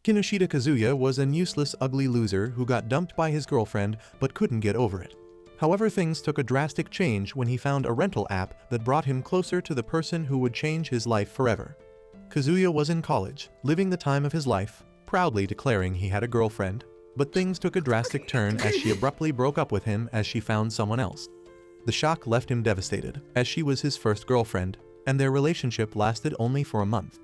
Kinoshita Kazuya was an useless, ugly loser who got dumped by his girlfriend but couldn't get over it. However, things took a drastic change when he found a rental app that brought him closer to the person who would change his life forever. Kazuya was in college, living the time of his life, proudly declaring he had a girlfriend, but things took a drastic turn as she abruptly broke up with him as she found someone else. The shock left him devastated, as she was his first girlfriend, and their relationship lasted only for a month.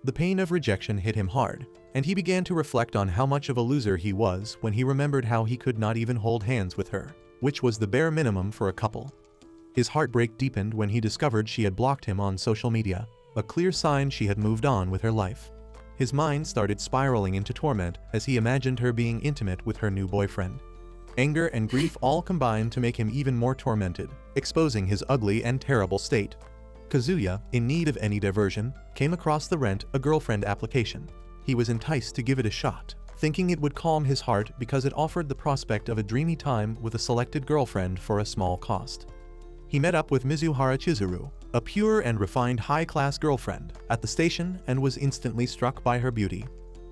The pain of rejection hit him hard, and he began to reflect on how much of a loser he was when he remembered how he could not even hold hands with her, which was the bare minimum for a couple. His heartbreak deepened when he discovered she had blocked him on social media, a clear sign she had moved on with her life. His mind started spiraling into torment as he imagined her being intimate with her new boyfriend. Anger and grief all combined to make him even more tormented, exposing his ugly and terrible state. Kazuya, in need of any diversion, came across the Rent a Girlfriend application. He was enticed to give it a shot, thinking it would calm his heart because it offered the prospect of a dreamy time with a selected girlfriend for a small cost. He met up with Mizuhara Chizuru, a pure and refined high-class girlfriend, at the station and was instantly struck by her beauty.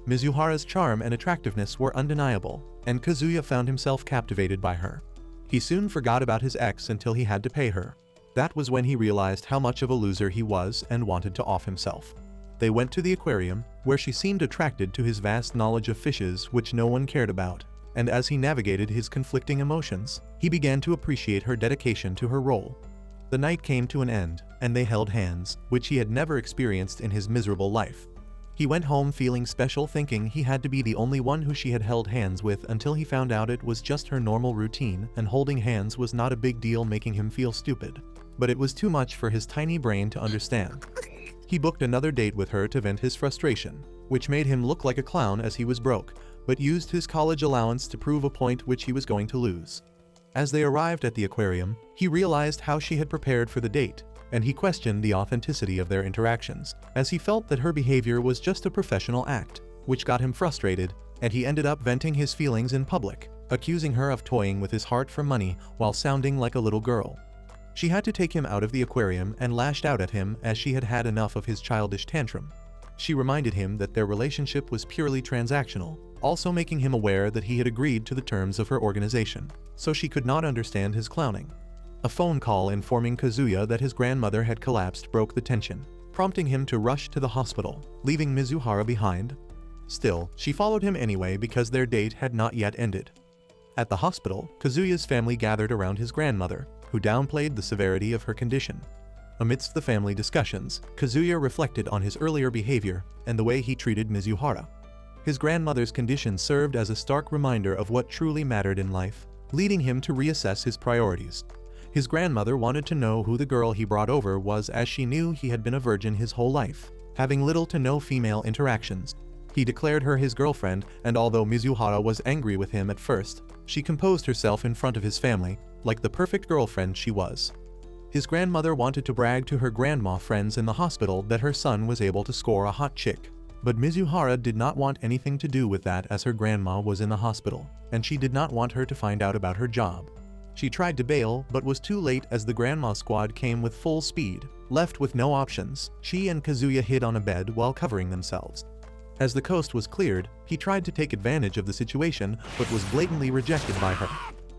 Mizuhara's charm and attractiveness were undeniable, and Kazuya found himself captivated by her. He soon forgot about his ex until he had to pay her. That was when he realized how much of a loser he was and wanted to off himself. They went to the aquarium, where she seemed attracted to his vast knowledge of fishes which no one cared about, and as he navigated his conflicting emotions, he began to appreciate her dedication to her role. The night came to an end, and they held hands, which he had never experienced in his miserable life. He went home feeling special, thinking he had to be the only one who she had held hands with until he found out it was just her normal routine and holding hands was not a big deal, making him feel stupid. But it was too much for his tiny brain to understand. He booked another date with her to vent his frustration, which made him look like a clown as he was broke, but used his college allowance to prove a point which he was going to lose. As they arrived at the aquarium, he realized how she had prepared for the date, and he questioned the authenticity of their interactions, as he felt that her behavior was just a professional act, which got him frustrated, and he ended up venting his feelings in public, accusing her of toying with his heart for money while sounding like a little girl. She had to take him out of the aquarium and lashed out at him as she had had enough of his childish tantrum. She reminded him that their relationship was purely transactional, also making him aware that he had agreed to the terms of her organization, so she could not understand his clowning. A phone call informing Kazuya that his grandmother had collapsed broke the tension, prompting him to rush to the hospital, leaving Mizuhara behind. Still, she followed him anyway because their date had not yet ended. At the hospital, Kazuya's family gathered around his grandmother, who downplayed the severity of her condition. Amidst the family discussions, Kazuya reflected on his earlier behavior and the way he treated Mizuhara. His grandmother's condition served as a stark reminder of what truly mattered in life, leading him to reassess his priorities. His grandmother wanted to know who the girl he brought over was, as she knew he had been a virgin his whole life, having little to no female interactions. He declared her his girlfriend, and although Mizuhara was angry with him at first, she composed herself in front of his family, like the perfect girlfriend she was. His grandmother wanted to brag to her grandma friends in the hospital that her son was able to score a hot chick. But Mizuhara did not want anything to do with that, as her grandma was in the hospital, and she did not want her to find out about her job. She tried to bail, but was too late as the grandma squad came with full speed. Left with no options, she and Kazuya hid on a bed while covering themselves. As the coast was cleared, he tried to take advantage of the situation, but was blatantly rejected by her.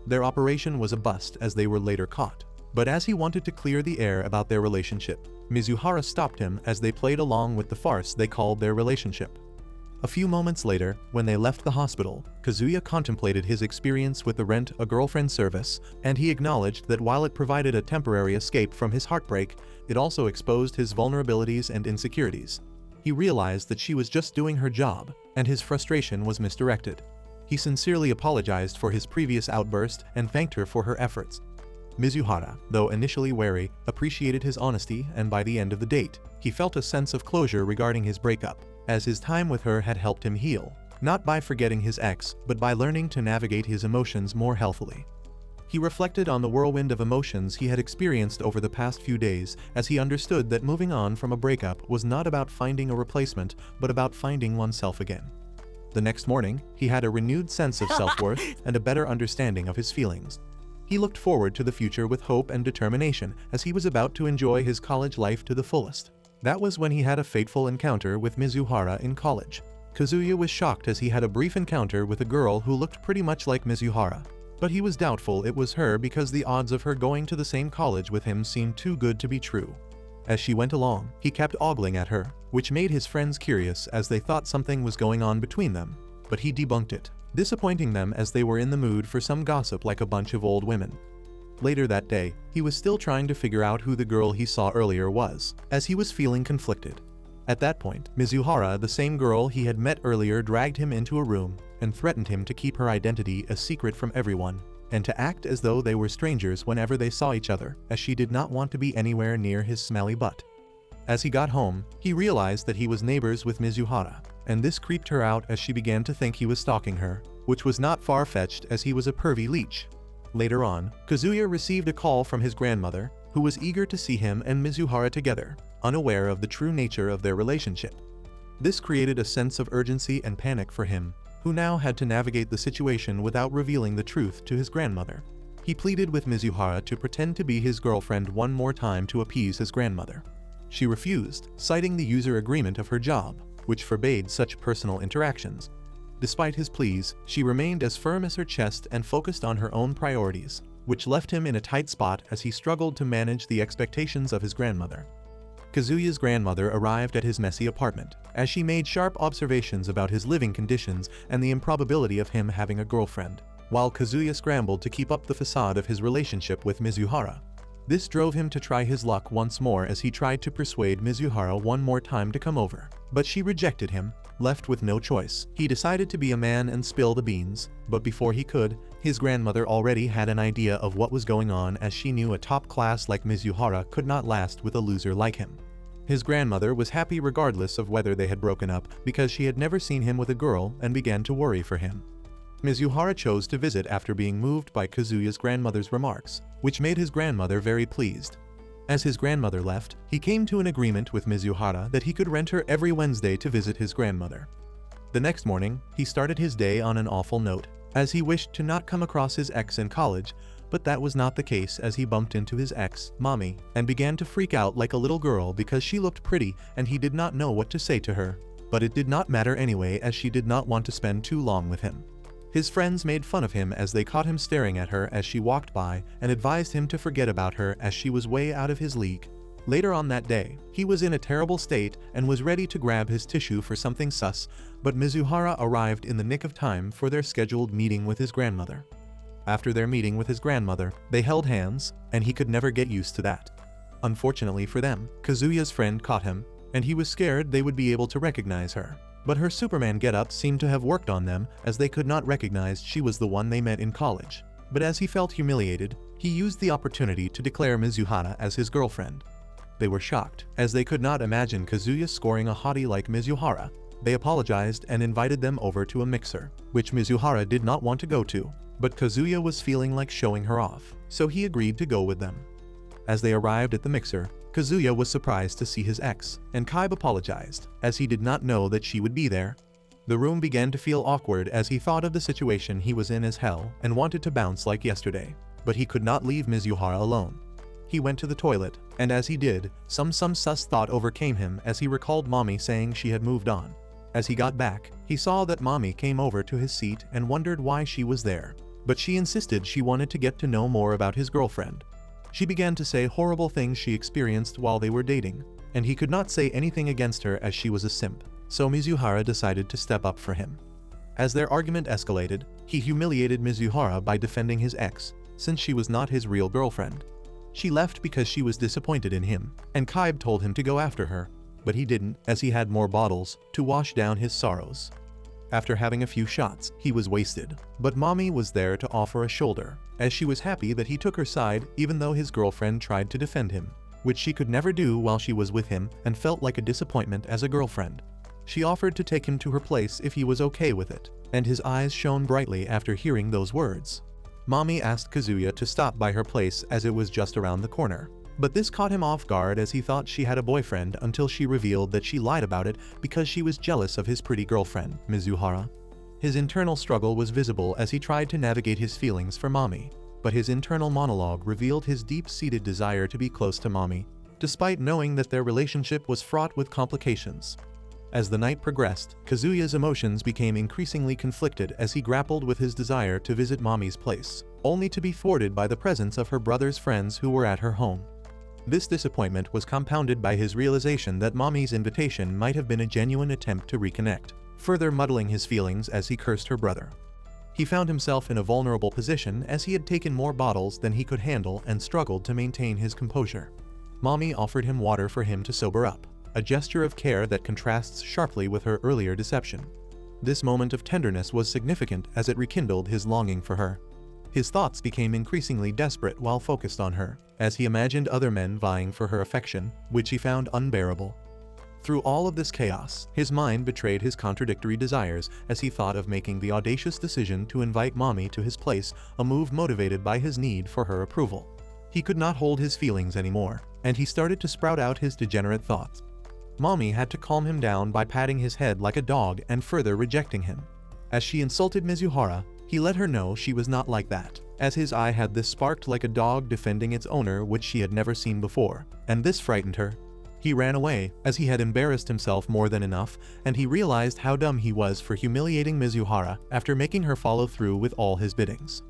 Their operation was a bust, as they were later caught. But as he wanted to clear the air about their relationship, Mizuhara stopped him as they played along with the farce they called their relationship. A few moments later, when they left the hospital, Kazuya contemplated his experience with the Rent a Girlfriend service, and he acknowledged that while it provided a temporary escape from his heartbreak, it also exposed his vulnerabilities and insecurities. He realized that she was just doing her job, and his frustration was misdirected. He sincerely apologized for his previous outburst and thanked her for her efforts. Mizuhara, though initially wary, appreciated his honesty, and by the end of the date, he felt a sense of closure regarding his breakup, as his time with her had helped him heal, not by forgetting his ex, but by learning to navigate his emotions more healthily. He reflected on the whirlwind of emotions he had experienced over the past few days, as he understood that moving on from a breakup was not about finding a replacement, but about finding oneself again. The next morning, he had a renewed sense of self-worth and a better understanding of his feelings. He looked forward to the future with hope and determination, as he was about to enjoy his college life to the fullest. That was when he had a fateful encounter with Mizuhara in college. Kazuya was shocked as he had a brief encounter with a girl who looked pretty much like Mizuhara. But he was doubtful it was her because the odds of her going to the same college with him seemed too good to be true. As she went along, he kept ogling at her, which made his friends curious as they thought something was going on between them. But he debunked it, disappointing them as they were in the mood for some gossip like a bunch of old women. Later that day, he was still trying to figure out who the girl he saw earlier was, as he was feeling conflicted. At that point, Mizuhara, the same girl he had met earlier, dragged him into a room and threatened him to keep her identity a secret from everyone, and to act as though they were strangers whenever they saw each other, as she did not want to be anywhere near his smelly butt. As he got home, he realized that he was neighbors with Mizuhara, and this creeped her out as she began to think he was stalking her, which was not far-fetched as he was a pervy leech. Later on, Kazuya received a call from his grandmother, who was eager to see him and Mizuhara together, unaware of the true nature of their relationship. This created a sense of urgency and panic for him, who now had to navigate the situation without revealing the truth to his grandmother. He pleaded with Mizuhara to pretend to be his girlfriend one more time to appease his grandmother. She refused, citing the user agreement of her job, which forbade such personal interactions. Despite his pleas, she remained as firm as her chest and focused on her own priorities, which left him in a tight spot as he struggled to manage the expectations of his grandmother. Kazuya's grandmother arrived at his messy apartment, as she made sharp observations about his living conditions and the improbability of him having a girlfriend, while Kazuya scrambled to keep up the facade of his relationship with Mizuhara. This drove him to try his luck once more as he tried to persuade Mizuhara one more time to come over, but she rejected him. Left with no choice, he decided to be a man and spill the beans, but before he could, his grandmother already had an idea of what was going on, as she knew a top class like Mizuhara could not last with a loser like him. His grandmother was happy regardless of whether they had broken up because she had never seen him with a girl and began to worry for him. Mizuhara chose to visit after being moved by Kazuya's grandmother's remarks, which made his grandmother very pleased. As his grandmother left, he came to an agreement with Mizuhara that he could rent her every Wednesday to visit his grandmother. The next morning, he started his day on an awful note, as he wished to not come across his ex in college, but that was not the case as he bumped into his ex, Mami, and began to freak out like a little girl because she looked pretty and he did not know what to say to her. But it did not matter anyway, as she did not want to spend too long with him. His friends made fun of him as they caught him staring at her as she walked by and advised him to forget about her as she was way out of his league. Later on that day, he was in a terrible state and was ready to grab his tissue for something sus, but Mizuhara arrived in the nick of time for their scheduled meeting with his grandmother. After their meeting with his grandmother, they held hands, and he could never get used to that. Unfortunately for them, Kazuya's friend caught him, and he was scared they would be able to recognize her. But her Superman getup seemed to have worked on them, as they could not recognize she was the one they met in college. But as he felt humiliated, he used the opportunity to declare Mizuhara as his girlfriend. They were shocked, as they could not imagine Kazuya scoring a hottie like Mizuhara. They apologized and invited them over to a mixer, which Mizuhara did not want to go to, but Kazuya was feeling like showing her off, so he agreed to go with them. As they arrived at the mixer, Kazuya was surprised to see his ex, and Kaiba apologized, as he did not know that she would be there. The room began to feel awkward as he thought of the situation he was in as hell and wanted to bounce like yesterday, but he could not leave Mizuhara alone. He went to the toilet, and as he did, some sus thought overcame him as he recalled Mami saying she had moved on. As he got back, he saw that Mami came over to his seat and wondered why she was there, but she insisted she wanted to get to know more about his girlfriend. She began to say horrible things she experienced while they were dating, and he could not say anything against her as she was a simp, so Mizuhara decided to step up for him. As their argument escalated, he humiliated Mizuhara by defending his ex, since she was not his real girlfriend. She left because she was disappointed in him, and Kaiba told him to go after her, but he didn't, as he had more bottles to wash down his sorrows. After having a few shots, he was wasted, but Mami was there to offer a shoulder, as she was happy that he took her side even though his girlfriend tried to defend him, which she could never do while she was with him and felt like a disappointment as a girlfriend. She offered to take him to her place if he was okay with it, and his eyes shone brightly after hearing those words. Mami asked Kazuya to stop by her place as it was just around the corner, but this caught him off guard as he thought she had a boyfriend until she revealed that she lied about it because she was jealous of his pretty girlfriend, Mizuhara. His internal struggle was visible as he tried to navigate his feelings for Mami, but his internal monologue revealed his deep-seated desire to be close to Mami, despite knowing that their relationship was fraught with complications. As the night progressed, Kazuya's emotions became increasingly conflicted as he grappled with his desire to visit Mami's place, only to be thwarted by the presence of her brother's friends who were at her home. This disappointment was compounded by his realization that Mami's invitation might have been a genuine attempt to reconnect, further muddling his feelings as he cursed her brother. He found himself in a vulnerable position as he had taken more bottles than he could handle and struggled to maintain his composure. Mami offered him water for him to sober up, a gesture of care that contrasts sharply with her earlier deception. This moment of tenderness was significant as it rekindled his longing for her. His thoughts became increasingly desperate while focused on her, as he imagined other men vying for her affection, which he found unbearable. Through all of this chaos, his mind betrayed his contradictory desires as he thought of making the audacious decision to invite Mami to his place, a move motivated by his need for her approval. He could not hold his feelings anymore, and he started to sprout out his degenerate thoughts. Mami had to calm him down by patting his head like a dog and further rejecting him. As she insulted Mizuhara, he let her know she was not like that, as his eye had this sparked like a dog defending its owner, which she had never seen before, and this frightened her. He ran away, as he had embarrassed himself more than enough, and he realized how dumb he was for humiliating Mizuhara after making her follow through with all his biddings.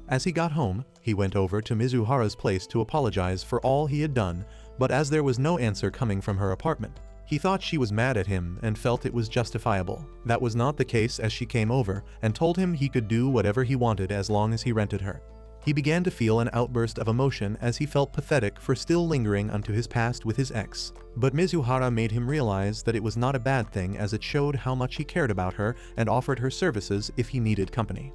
As he got home, he went over to Mizuhara's place to apologize for all he had done, but as there was no answer coming from her apartment, he thought she was mad at him and felt it was justifiable. That was not the case, as she came over and told him he could do whatever he wanted as long as he rented her. He began to feel an outburst of emotion as he felt pathetic for still lingering onto his past with his ex. But Mizuhara made him realize that it was not a bad thing, as it showed how much he cared about her and offered her services if he needed company.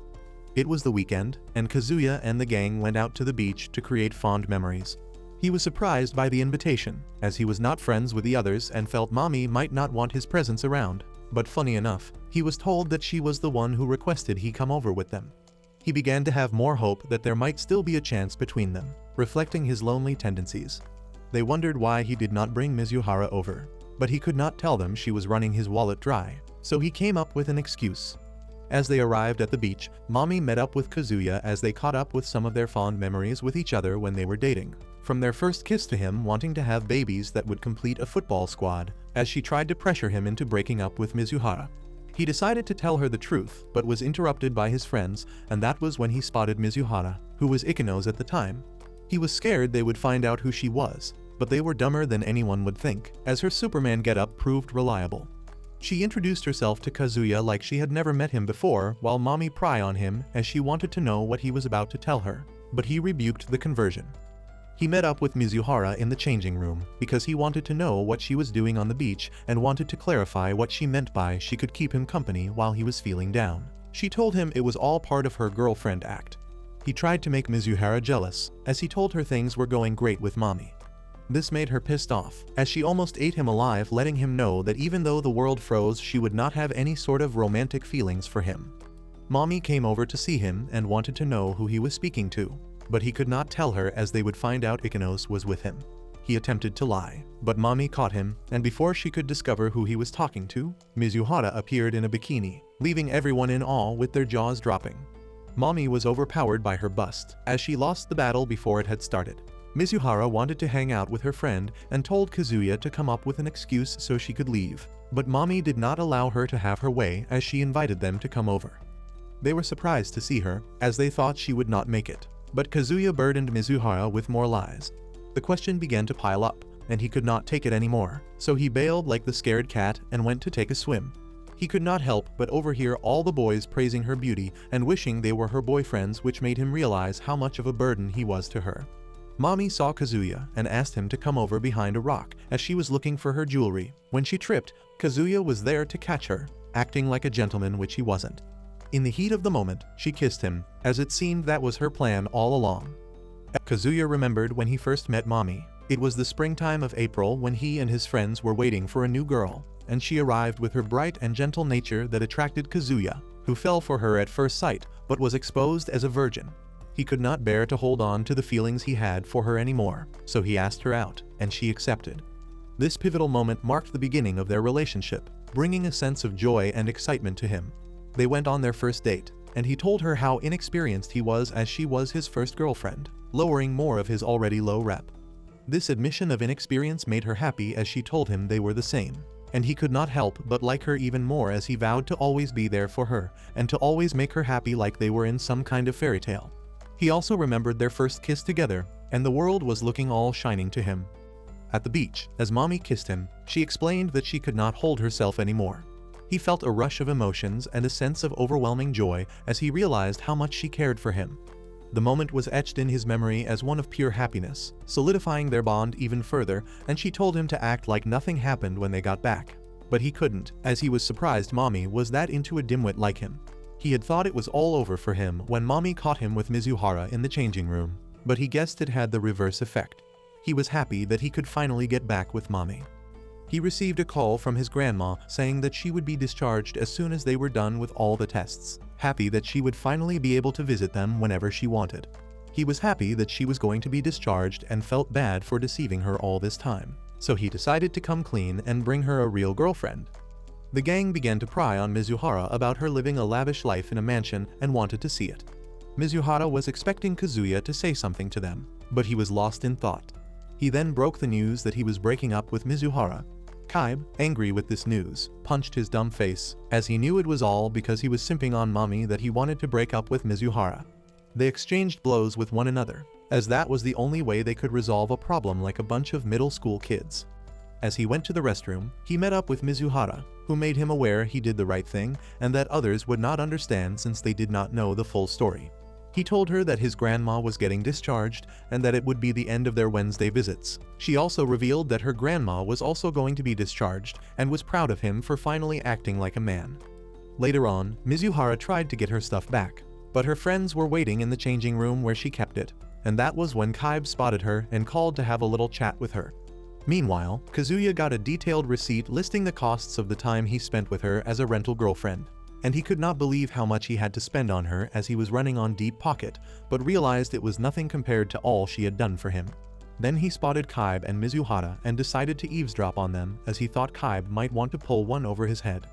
It was the weekend, and Kazuya and the gang went out to the beach to create fond memories. He was surprised by the invitation, as he was not friends with the others and felt Mami might not want his presence around. But funny enough, he was told that she was the one who requested he come over with them. He began to have more hope that there might still be a chance between them, reflecting his lonely tendencies. They wondered why he did not bring Mizuhara over, but he could not tell them she was running his wallet dry, so he came up with an excuse. As they arrived at the beach, Mami met up with Kazuya as they caught up with some of their fond memories with each other when they were dating. From their first kiss to him wanting to have babies that would complete a football squad, as she tried to pressure him into breaking up with Mizuhara. He decided to tell her the truth, but was interrupted by his friends, and that was when he spotted Mizuhara, who was Ikenos at the time. He was scared they would find out who she was, but they were dumber than anyone would think, as her Superman getup proved reliable. She introduced herself to Kazuya like she had never met him before, while Mami pried on him as she wanted to know what he was about to tell her, but he rebuked the conversion. He met up with Mizuhara in the changing room because he wanted to know what she was doing on the beach and wanted to clarify what she meant by she could keep him company while he was feeling down. She told him it was all part of her girlfriend act. He tried to make Mizuhara jealous, as he told her things were going great with Mami. This made her pissed off, as she almost ate him alive, letting him know that even though the world froze, she would not have any sort of romantic feelings for him. Mami came over to see him and wanted to know who he was speaking to, but he could not tell her as they would find out Ikenos was with him. He attempted to lie, but Mami caught him, and before she could discover who he was talking to, Mizuhara appeared in a bikini, leaving everyone in awe with their jaws dropping. Mami was overpowered by her bust, as she lost the battle before it had started. Mizuhara wanted to hang out with her friend and told Kazuya to come up with an excuse so she could leave, but Mami did not allow her to have her way as she invited them to come over. They were surprised to see her, as they thought she would not make it, but Kazuya burdened Mizuhara with more lies. The question began to pile up, and he could not take it anymore, so he bailed like the scared cat and went to take a swim. He could not help but overhear all the boys praising her beauty and wishing they were her boyfriends, which made him realize how much of a burden he was to her. Mami saw Kazuya and asked him to come over behind a rock as she was looking for her jewelry. When she tripped, Kazuya was there to catch her, acting like a gentleman, which he wasn't. In the heat of the moment, she kissed him, as it seemed that was her plan all along. Kazuya remembered when he first met Mami. It was the springtime of April when he and his friends were waiting for a new girl, and she arrived with her bright and gentle nature that attracted Kazuya, who fell for her at first sight but was exposed as a virgin. He could not bear to hold on to the feelings he had for her anymore, so he asked her out, and she accepted. This pivotal moment marked the beginning of their relationship, bringing a sense of joy and excitement to him. They went on their first date, and he told her how inexperienced he was as she was his first girlfriend, lowering more of his already low rep. This admission of inexperience made her happy as she told him they were the same. and he could not help but like her even more as he vowed to always be there for her, and to always make her happy like they were in some kind of fairy tale. He also remembered their first kiss together, and the world was looking all shining to him. At the beach, as Mami kissed him, she explained that she could not hold herself anymore. He felt a rush of emotions and a sense of overwhelming joy as he realized how much she cared for him. The moment was etched in his memory as one of pure happiness, solidifying their bond even further, and she told him to act like nothing happened when they got back. But he couldn't, as he was surprised Mami was that into a dimwit like him. He had thought it was all over for him when Mami caught him with Mizuhara in the changing room, but he guessed it had the reverse effect. He was happy that he could finally get back with Mami. He received a call from his grandma saying that she would be discharged as soon as they were done with all the tests, happy that she would finally be able to visit them whenever she wanted. He was happy that she was going to be discharged and felt bad for deceiving her all this time, so he decided to come clean and bring her a real girlfriend. The gang began to pry on Mizuhara about her living a lavish life in a mansion and wanted to see it. Mizuhara was expecting Kazuya to say something to them, but he was lost in thought. He then broke the news that he was breaking up with Mizuhara. Kaibe, angry with this news, punched his dumb face, as he knew it was all because he was simping on Mami that he wanted to break up with Mizuhara. They exchanged blows with one another, as that was the only way they could resolve a problem like a bunch of middle school kids. As he went to the restroom, he met up with Mizuhara, who made him aware he did the right thing and that others would not understand since they did not know the full story. He told her that his grandma was getting discharged and that it would be the end of their Wednesday visits. She also revealed that her grandma was also going to be discharged and was proud of him for finally acting like a man. Later on, Mizuhara tried to get her stuff back, but her friends were waiting in the changing room where she kept it, and that was when Kaibe spotted her and called to have a little chat with her. Meanwhile, Kazuya got a detailed receipt listing the costs of the time he spent with her as a rental girlfriend. And he could not believe how much he had to spend on her as he was running on deep pocket, but realized it was nothing compared to all she had done for him. Then he spotted Kaibe and Mizuhara and decided to eavesdrop on them as he thought Kaibe might want to pull one over his head.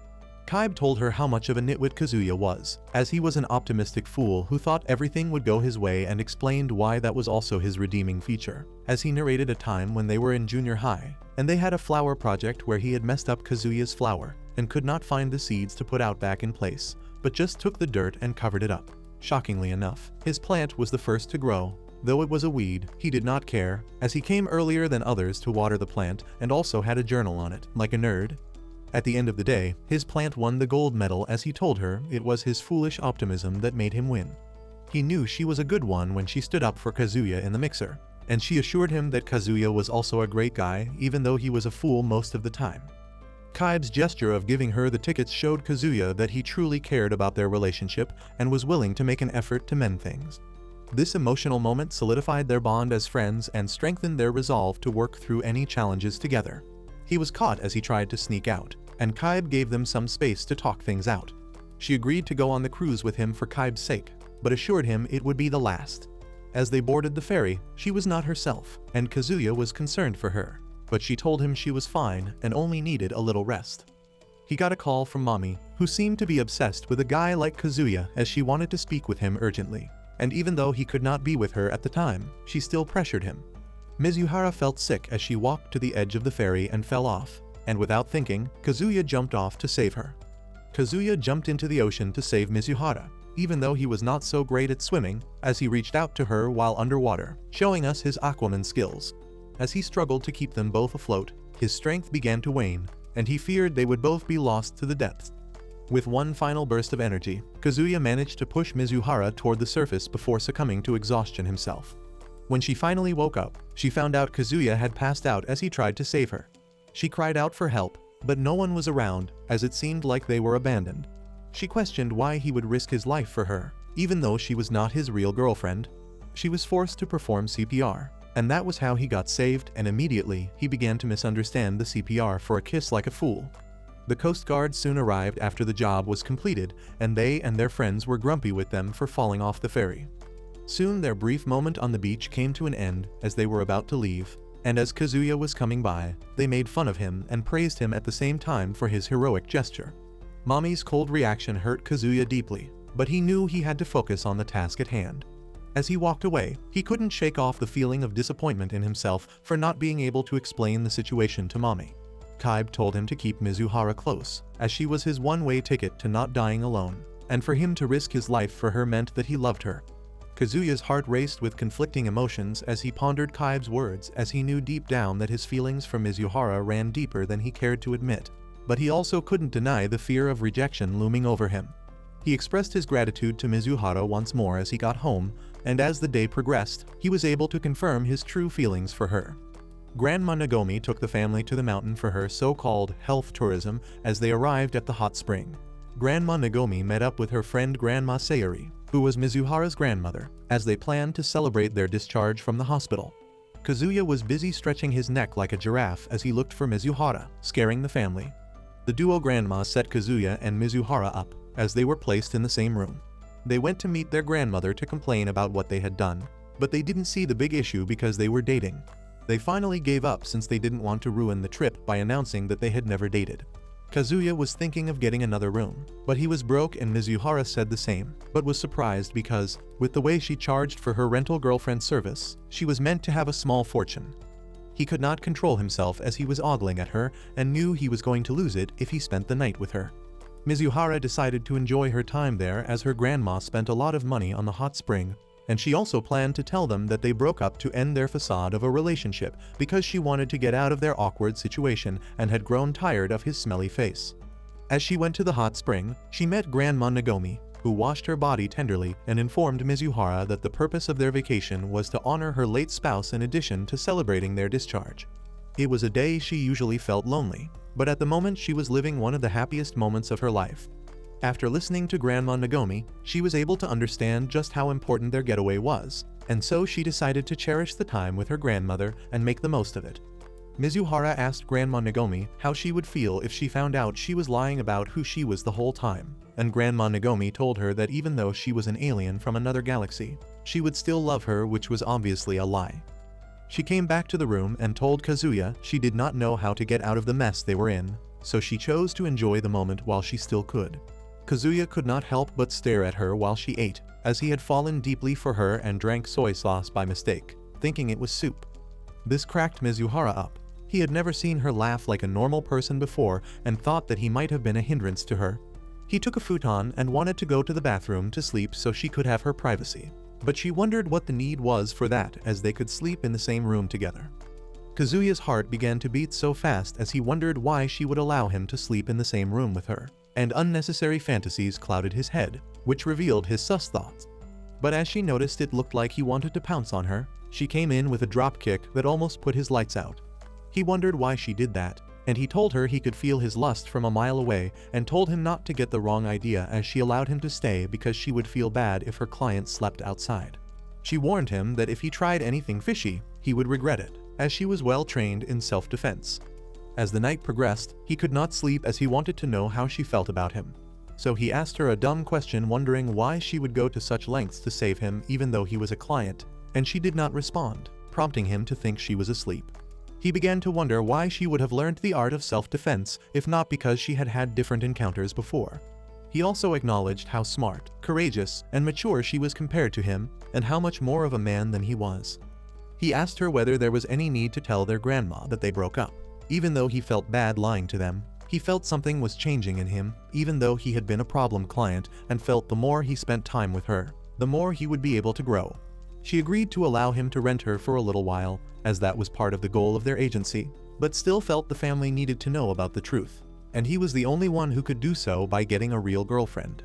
Kaibe told her how much of a nitwit Kazuya was, as he was an optimistic fool who thought everything would go his way, and explained why that was also his redeeming feature, as he narrated a time when they were in junior high, and they had a flower project where he had messed up Kazuya's flower and could not find the seeds to put out back in place, but just took the dirt and covered it up. Shockingly enough, his plant was the first to grow. Though it was a weed, he did not care, as he came earlier than others to water the plant and also had a journal on it, like a nerd. At the end of the day, his plant won the gold medal as he told her it was his foolish optimism that made him win. He knew she was a good one when she stood up for Kazuya in the mixer, and she assured him that Kazuya was also a great guy even though he was a fool most of the time. Kaibe's gesture of giving her the tickets showed Kazuya that he truly cared about their relationship and was willing to make an effort to mend things. This emotional moment solidified their bond as friends and strengthened their resolve to work through any challenges together. He was caught as he tried to sneak out, and Kaibe gave them some space to talk things out. She agreed to go on the cruise with him for Kaibe's sake, but assured him it would be the last. As they boarded the ferry, she was not herself, and Kazuya was concerned for her. But she told him she was fine and only needed a little rest. He got a call from Mami, who seemed to be obsessed with a guy like Kazuya as she wanted to speak with him urgently, and even though he could not be with her at the time, she still pressured him. Mizuhara felt sick as she walked to the edge of the ferry and fell off, and without thinking, Kazuya jumped off to save her. Kazuya jumped into the ocean to save Mizuhara, even though he was not so great at swimming, as he reached out to her while underwater, showing us his Aquaman skills. As he struggled to keep them both afloat, his strength began to wane, and he feared they would both be lost to the depths. With one final burst of energy, Kazuya managed to push Mizuhara toward the surface before succumbing to exhaustion himself. When she finally woke up, she found out Kazuya had passed out as he tried to save her. She cried out for help, but no one was around, as it seemed like they were abandoned. She questioned why he would risk his life for her, even though she was not his real girlfriend. She was forced to perform CPR. And that was how he got saved, and immediately he began to misunderstand the CPR for a kiss like a fool. The Coast Guard soon arrived after the job was completed, and they and their friends were grumpy with them for falling off the ferry. Soon their brief moment on the beach came to an end as they were about to leave, and as Kazuya was coming by, they made fun of him and praised him at the same time for his heroic gesture. Mami's cold reaction hurt Kazuya deeply, but he knew he had to focus on the task at hand. As he walked away, he couldn't shake off the feeling of disappointment in himself for not being able to explain the situation to Mami. Kaibe told him to keep Mizuhara close, as she was his one-way ticket to not dying alone, and for him to risk his life for her meant that he loved her. Kazuya's heart raced with conflicting emotions as he pondered Kaibe's words, as he knew deep down that his feelings for Mizuhara ran deeper than he cared to admit. But he also couldn't deny the fear of rejection looming over him. He expressed his gratitude to Mizuhara once more as he got home, and as the day progressed, he was able to confirm his true feelings for her. Grandma Nagomi took the family to the mountain for her so-called health tourism as they arrived at the hot spring. Grandma Nagomi met up with her friend Grandma Sayuri, who was Mizuhara's grandmother, as they planned to celebrate their discharge from the hospital. Kazuya was busy stretching his neck like a giraffe as he looked for Mizuhara, scaring the family. The duo grandma set Kazuya and Mizuhara up, as they were placed in the same room. They went to meet their grandmother to complain about what they had done, but they didn't see the big issue because they were dating. They finally gave up since they didn't want to ruin the trip by announcing that they had never dated. Kazuya was thinking of getting another room, but he was broke, and Mizuhara said the same, but was surprised because, with the way she charged for her rental girlfriend service, she was meant to have a small fortune. He could not control himself as he was ogling at her and knew he was going to lose it if he spent the night with her. Mizuhara decided to enjoy her time there as her grandma spent a lot of money on the hot spring, and she also planned to tell them that they broke up to end their facade of a relationship because she wanted to get out of their awkward situation and had grown tired of his smelly face. As she went to the hot spring, she met Grandma Nagomi, who washed her body tenderly and informed Mizuhara that the purpose of their vacation was to honor her late spouse in addition to celebrating their discharge. It was a day she usually felt lonely, but at the moment she was living one of the happiest moments of her life. After listening to Grandma Nagomi, she was able to understand just how important their getaway was, and so she decided to cherish the time with her grandmother and make the most of it. Mizuhara asked Grandma Nagomi how she would feel if she found out she was lying about who she was the whole time, and Grandma Nagomi told her that even though she was an alien from another galaxy, she would still love her, which was obviously a lie. She came back to the room and told Kazuya she did not know how to get out of the mess they were in, so she chose to enjoy the moment while she still could. Kazuya could not help but stare at her while she ate, as he had fallen deeply for her and drank soy sauce by mistake, thinking it was soup. This cracked Mizuhara up. He had never seen her laugh like a normal person before and thought that he might have been a hindrance to her. He took a futon and wanted to go to the bathroom to sleep so she could have her privacy, but she wondered what the need was for that as they could sleep in the same room together. Kazuya's heart began to beat so fast as he wondered why she would allow him to sleep in the same room with her, and unnecessary fantasies clouded his head, which revealed his sus thoughts. But as she noticed it looked like he wanted to pounce on her, she came in with a drop kick that almost put his lights out. He wondered why she did that, and he told her he could feel his lust from a mile away and told him not to get the wrong idea as she allowed him to stay because she would feel bad if her client slept outside. She warned him that if he tried anything fishy, he would regret it, as she was well trained in self-defense. As the night progressed, he could not sleep as he wanted to know how she felt about him. So he asked her a dumb question wondering why she would go to such lengths to save him even though he was a client, and she did not respond, prompting him to think she was asleep. He began to wonder why she would have learned the art of self-defense if not because she had had different encounters before. He also acknowledged how smart, courageous, and mature she was compared to him, and how much more of a man than he was. He asked her whether there was any need to tell their grandma that they broke up. Even though he felt bad lying to them, he felt something was changing in him, even though he had been a problem client and felt the more he spent time with her, the more he would be able to grow. She agreed to allow him to rent her for a little while, as that was part of the goal of their agency, but still felt the family needed to know about the truth, and he was the only one who could do so by getting a real girlfriend.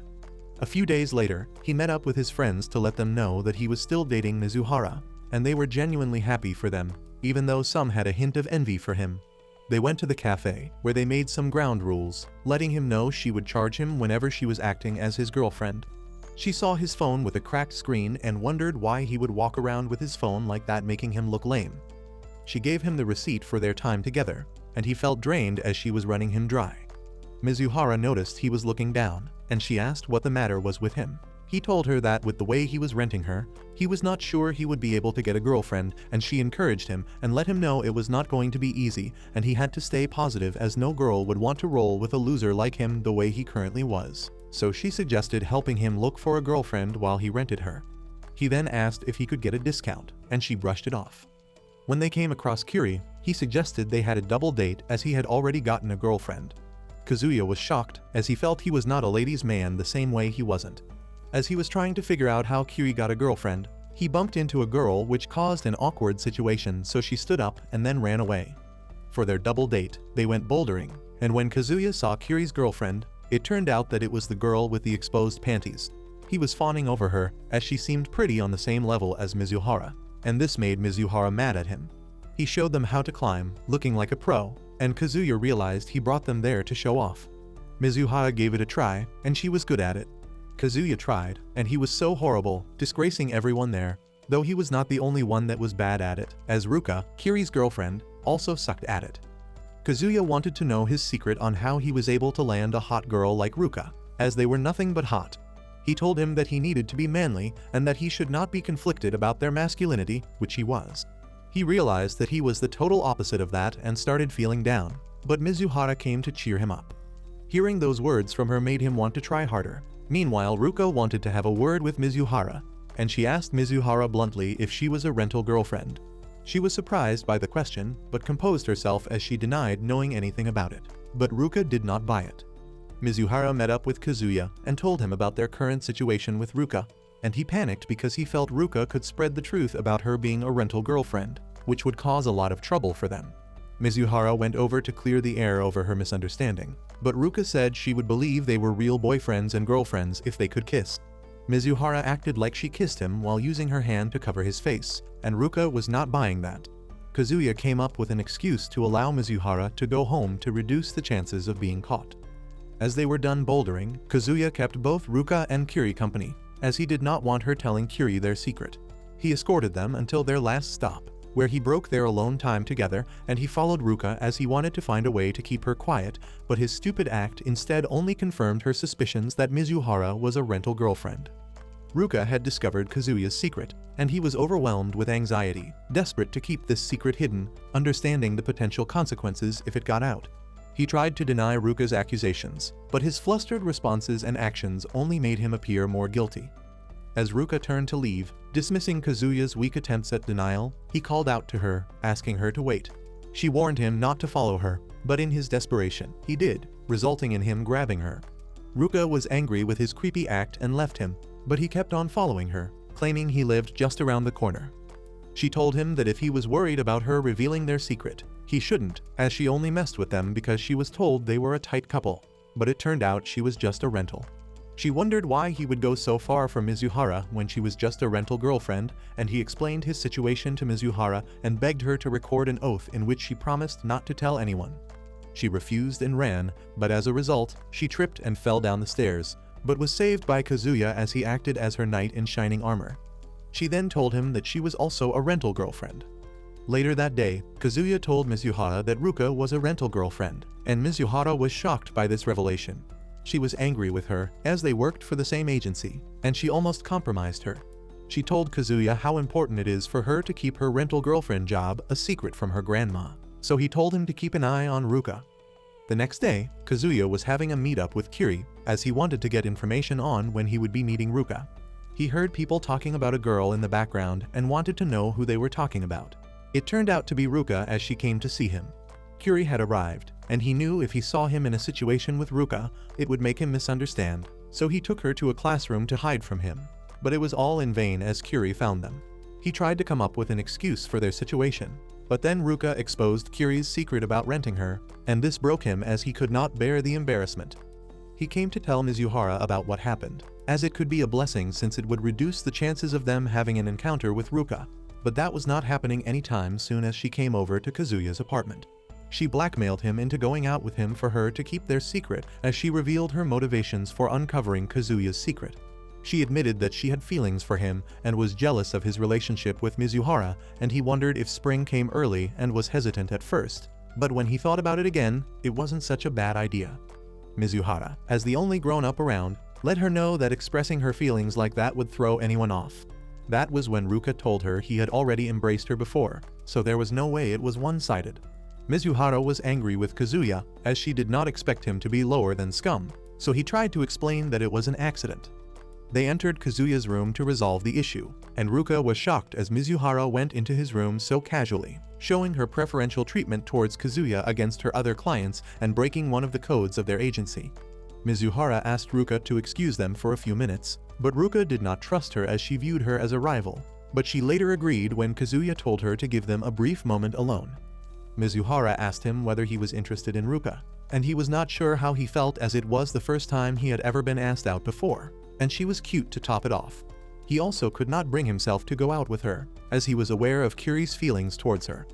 A few days later, he met up with his friends to let them know that he was still dating Mizuhara, and they were genuinely happy for them, even though some had a hint of envy for him. They went to the cafe, where they made some ground rules, letting him know she would charge him whenever she was acting as his girlfriend. She saw his phone with a cracked screen and wondered why he would walk around with his phone like that, making him look lame. She gave him the receipt for their time together, and he felt drained as she was running him dry. Mizuhara noticed he was looking down, and she asked what the matter was with him. He told her that with the way he was renting her, he was not sure he would be able to get a girlfriend, and she encouraged him and let him know it was not going to be easy and he had to stay positive as no girl would want to roll with a loser like him the way he currently was. So she suggested helping him look for a girlfriend while he rented her. He then asked if he could get a discount, and she brushed it off. When they came across Kiri, he suggested they had a double date as he had already gotten a girlfriend. Kazuya was shocked as he felt he was not a ladies' man the same way he wasn't. As he was trying to figure out how Kiri got a girlfriend, he bumped into a girl which caused an awkward situation, so she stood up and then ran away. For their double date, they went bouldering, and when Kazuya saw Kiri's girlfriend, it turned out that it was the girl with the exposed panties. He was fawning over her as she seemed pretty on the same level as Mizuhara, and this made Mizuhara mad at him. He showed them how to climb, looking like a pro, and Kazuya realized he brought them there to show off. Mizuhara gave it a try, and she was good at it. Kazuya tried, and he was so horrible, disgracing everyone there, though he was not the only one that was bad at it, as Ruka, Kiri's girlfriend, also sucked at it. Kazuya wanted to know his secret on how he was able to land a hot girl like Ruka, as they were nothing but hot. He told him that he needed to be manly and that he should not be conflicted about their masculinity, which he was. He realized that he was the total opposite of that and started feeling down, but Mizuhara came to cheer him up. Hearing those words from her made him want to try harder. Meanwhile, Ruka wanted to have a word with Mizuhara, and she asked Mizuhara bluntly if she was a rental girlfriend. She was surprised by the question, but composed herself as she denied knowing anything about it. But Ruka did not buy it. Mizuhara met up with Kazuya and told him about their current situation with Ruka, and he panicked because he felt Ruka could spread the truth about her being a rental girlfriend, which would cause a lot of trouble for them. Mizuhara went over to clear the air over her misunderstanding, but Ruka said she would believe they were real boyfriends and girlfriends if they could kiss. Mizuhara acted like she kissed him while using her hand to cover his face, and Ruka was not buying that. Kazuya came up with an excuse to allow Mizuhara to go home to reduce the chances of being caught. As they were done bouldering, Kazuya kept both Ruka and Kiri company, as he did not want her telling Kiri their secret. He escorted them until their last stop, where he broke their alone time together, and he followed Ruka as he wanted to find a way to keep her quiet, but his stupid act instead only confirmed her suspicions that Mizuhara was a rental girlfriend. Ruka had discovered Kazuya's secret, and he was overwhelmed with anxiety, desperate to keep this secret hidden, understanding the potential consequences if it got out. He tried to deny Ruka's accusations, but his flustered responses and actions only made him appear more guilty. As Ruka turned to leave, dismissing Kazuya's weak attempts at denial, he called out to her, asking her to wait. She warned him not to follow her, but in his desperation, he did, resulting in him grabbing her. Ruka was angry with his creepy act and left him, but he kept on following her, claiming he lived just around the corner. She told him that if he was worried about her revealing their secret, he shouldn't, as she only messed with them because she was told they were a tight couple, but it turned out she was just a rental. She wondered why he would go so far for Mizuhara when she was just a rental girlfriend, and he explained his situation to Mizuhara and begged her to record an oath in which she promised not to tell anyone. She refused and ran, but as a result, she tripped and fell down the stairs, but was saved by Kazuya as he acted as her knight in shining armor. She then told him that she was also a rental girlfriend. Later that day, Kazuya told Mizuhara that Ruka was a rental girlfriend, and Mizuhara was shocked by this revelation. She was angry with her, as they worked for the same agency, and she almost compromised her. She told Kazuya how important it is for her to keep her rental girlfriend job a secret from her grandma, so he told him to keep an eye on Ruka. The next day, Kazuya was having a meetup with Kiri, as he wanted to get information on when he would be meeting Ruka. He heard people talking about a girl in the background and wanted to know who they were talking about. It turned out to be Ruka as she came to see him. Kiri had arrived, and he knew if he saw him in a situation with Ruka, it would make him misunderstand, so he took her to a classroom to hide from him. But it was all in vain as Kiri found them. He tried to come up with an excuse for their situation, but then Ruka exposed Kiri's secret about renting her, and this broke him as he could not bear the embarrassment. He came to tell Mizuhara about what happened, as it could be a blessing since it would reduce the chances of them having an encounter with Ruka, but that was not happening anytime soon as she came over to Kazuya's apartment. She blackmailed him into going out with him for her to keep their secret as she revealed her motivations for uncovering Kazuya's secret. She admitted that she had feelings for him and was jealous of his relationship with Mizuhara, and he wondered if spring came early and was hesitant at first, but when he thought about it again, it wasn't such a bad idea. Mizuhara, as the only grown-up around, let her know that expressing her feelings like that would throw anyone off. That was when Ruka told her he had already embraced her before, so there was no way it was one-sided. Mizuhara was angry with Kazuya, as she did not expect him to be lower than scum, so he tried to explain that it was an accident. They entered Kazuya's room to resolve the issue, and Ruka was shocked as Mizuhara went into his room so casually, showing her preferential treatment towards Kazuya against her other clients and breaking one of the codes of their agency. Mizuhara asked Ruka to excuse them for a few minutes, but Ruka did not trust her as she viewed her as a rival, but she later agreed when Kazuya told her to give them a brief moment alone. Mizuhara asked him whether he was interested in Ruka, and he was not sure how he felt as it was the first time he had ever been asked out before, and she was cute to top it off. He also could not bring himself to go out with her, as he was aware of Kyuri's feelings towards her.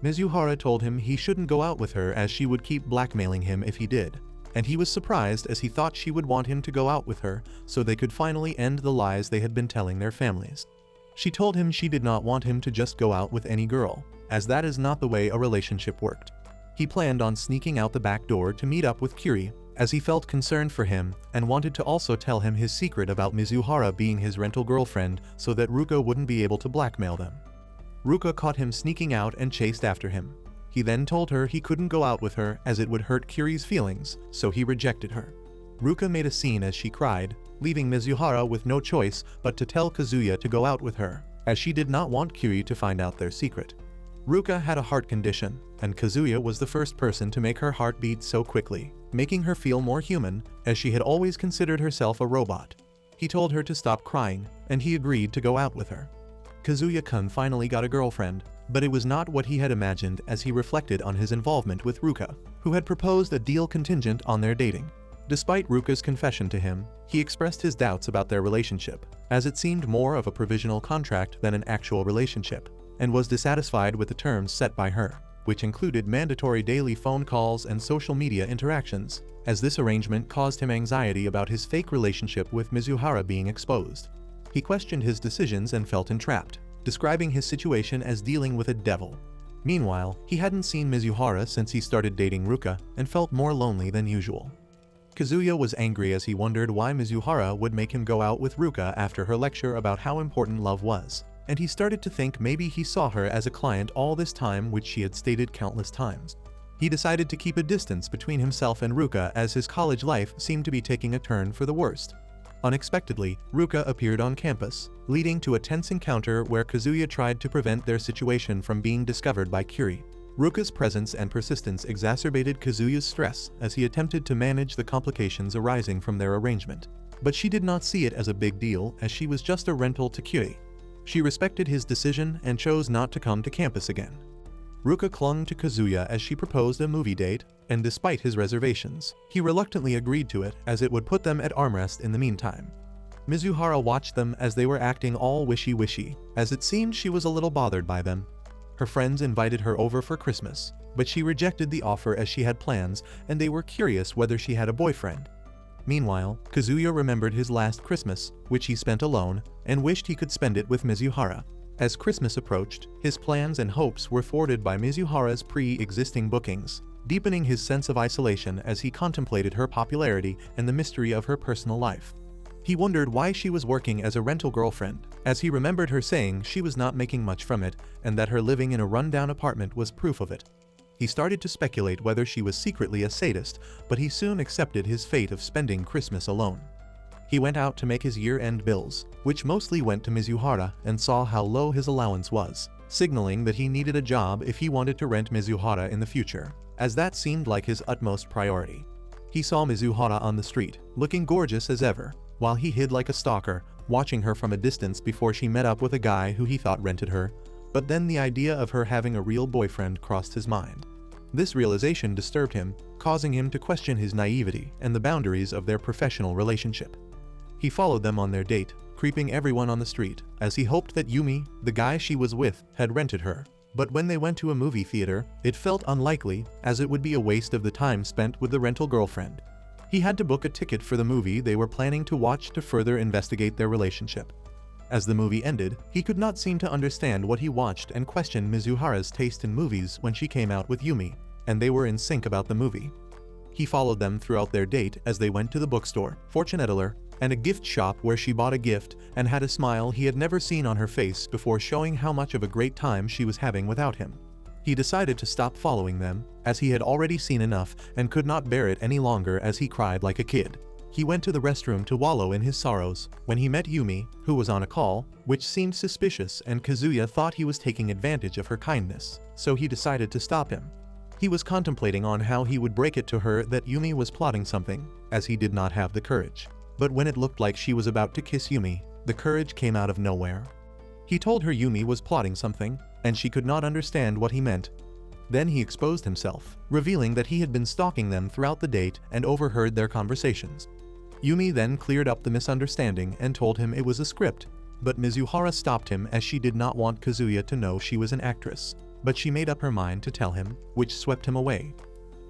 Mizuhara told him he shouldn't go out with her as she would keep blackmailing him if he did, and he was surprised as he thought she would want him to go out with her so they could finally end the lies they had been telling their families. She told him she did not want him to just go out with any girl, as that is not the way a relationship worked. He planned on sneaking out the back door to meet up with Kyuri, as he felt concerned for him and wanted to also tell him his secret about Mizuhara being his rental girlfriend so that Ruka wouldn't be able to blackmail them. Ruka caught him sneaking out and chased after him. He then told her he couldn't go out with her as it would hurt Kyuri's feelings, so he rejected her. Ruka made a scene as she cried, leaving Mizuhara with no choice but to tell Kazuya to go out with her, as she did not want Kyuri to find out their secret. Ruka had a heart condition, and Kazuya was the first person to make her heart beat so quickly, making her feel more human, as she had always considered herself a robot. He told her to stop crying, and he agreed to go out with her. Kazuya-kun finally got a girlfriend, but it was not what he had imagined as he reflected on his involvement with Ruka, who had proposed a deal contingent on their dating. Despite Ruka's confession to him, he expressed his doubts about their relationship, as it seemed more of a provisional contract than an actual relationship, and was dissatisfied with the terms set by her, which included mandatory daily phone calls and social media interactions, as this arrangement caused him anxiety about his fake relationship with Mizuhara being exposed. He questioned his decisions and felt entrapped, describing his situation as dealing with a devil. Meanwhile, he hadn't seen Mizuhara since he started dating Ruka and felt more lonely than usual. Kazuya was angry as he wondered why Mizuhara would make him go out with Ruka after her lecture about how important love was, and he started to think maybe he saw her as a client all this time, which she had stated countless times. He decided to keep a distance between himself and Ruka as his college life seemed to be taking a turn for the worst. Unexpectedly, Ruka appeared on campus, leading to a tense encounter where Kazuya tried to prevent their situation from being discovered by Kyuri. Ruka's presence and persistence exacerbated Kazuya's stress as he attempted to manage the complications arising from their arrangement. But she did not see it as a big deal as she was just a rental to Kyuri. She respected his decision and chose not to come to campus again. Ruka clung to Kazuya as she proposed a movie date, and despite his reservations, he reluctantly agreed to it as it would put them at armrest in the meantime. Mizuhara watched them as they were acting all wishy-washy, as it seemed she was a little bothered by them. Her friends invited her over for Christmas, but she rejected the offer as she had plans and they were curious whether she had a boyfriend. Meanwhile, Kazuya remembered his last Christmas, which he spent alone, and wished he could spend it with Mizuhara. As Christmas approached, his plans and hopes were thwarted by Mizuhara's pre-existing bookings, deepening his sense of isolation as he contemplated her popularity and the mystery of her personal life. He wondered why she was working as a rental girlfriend, as he remembered her saying she was not making much from it and that her living in a run-down apartment was proof of it. He started to speculate whether she was secretly a sadist, but he soon accepted his fate of spending Christmas alone. He went out to make his year-end bills, which mostly went to Mizuhara, and saw how low his allowance was, signaling that he needed a job if he wanted to rent Mizuhara in the future, as that seemed like his utmost priority. He saw Mizuhara on the street, looking gorgeous as ever, while he hid like a stalker, watching her from a distance before she met up with a guy who he thought rented her, but then the idea of her having a real boyfriend crossed his mind. This realization disturbed him, causing him to question his naivety and the boundaries of their professional relationship. He followed them on their date, creeping everyone on the street, as he hoped that Yumi, the guy she was with, had rented her. But when they went to a movie theater, it felt unlikely, as it would be a waste of the time spent with the rental girlfriend. He had to book a ticket for the movie they were planning to watch to further investigate their relationship. As the movie ended, he could not seem to understand what he watched and questioned Mizuhara's taste in movies when she came out with Yumi, and they were in sync about the movie. He followed them throughout their date as they went to the bookstore, fortune teller, and a gift shop where she bought a gift and had a smile he had never seen on her face before showing how much of a great time she was having without him. He decided to stop following them, as he had already seen enough and could not bear it any longer as he cried like a kid. He went to the restroom to wallow in his sorrows when he met Yumi, who was on a call, which seemed suspicious, and Kazuya thought he was taking advantage of her kindness, so he decided to stop him. He was contemplating on how he would break it to her that Yumi was plotting something, as he did not have the courage. But when it looked like she was about to kiss Yumi, the courage came out of nowhere. He told her Yumi was plotting something, and she could not understand what he meant. Then he exposed himself, revealing that he had been stalking them throughout the date and overheard their conversations. Yumi then cleared up the misunderstanding and told him it was a script, but Mizuhara stopped him as she did not want Kazuya to know she was an actress. But she made up her mind to tell him, which swept him away.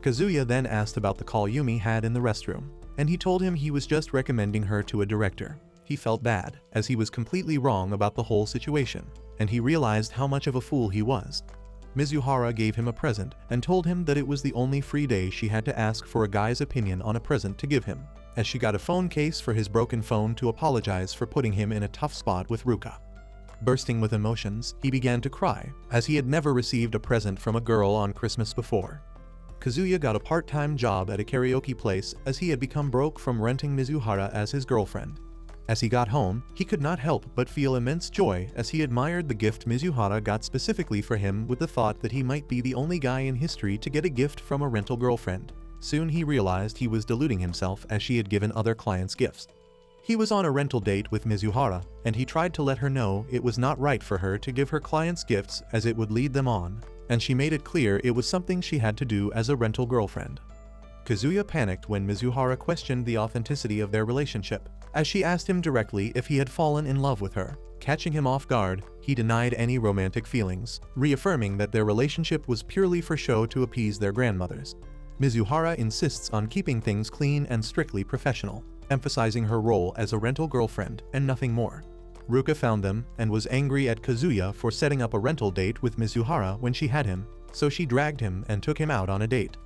Kazuya then asked about the call Yumi had in the restroom, and he told him he was just recommending her to a director. He felt bad, as he was completely wrong about the whole situation, and he realized how much of a fool he was. Mizuhara gave him a present and told him that it was the only free day she had to ask for a guy's opinion on a present to give him, as she got a phone case for his broken phone to apologize for putting him in a tough spot with Ruka. Bursting with emotions, he began to cry, as he had never received a present from a girl on Christmas before. Kazuya got a part-time job at a karaoke place as he had become broke from renting Mizuhara as his girlfriend. As he got home, he could not help but feel immense joy as he admired the gift Mizuhara got specifically for him, with the thought that he might be the only guy in history to get a gift from a rental girlfriend. Soon he realized he was deluding himself, as she had given other clients gifts. He was on a rental date with Mizuhara, and he tried to let her know it was not right for her to give her clients gifts as it would lead them on, and she made it clear it was something she had to do as a rental girlfriend. Kazuya panicked when Mizuhara questioned the authenticity of their relationship, as she asked him directly if he had fallen in love with her. Catching him off guard, he denied any romantic feelings, reaffirming that their relationship was purely for show to appease their grandmothers. Mizuhara insists on keeping things clean and strictly professional, emphasizing her role as a rental girlfriend and nothing more. Ruka found them and was angry at Kazuya for setting up a rental date with Mizuhara when she had him, so she dragged him and took him out on a date.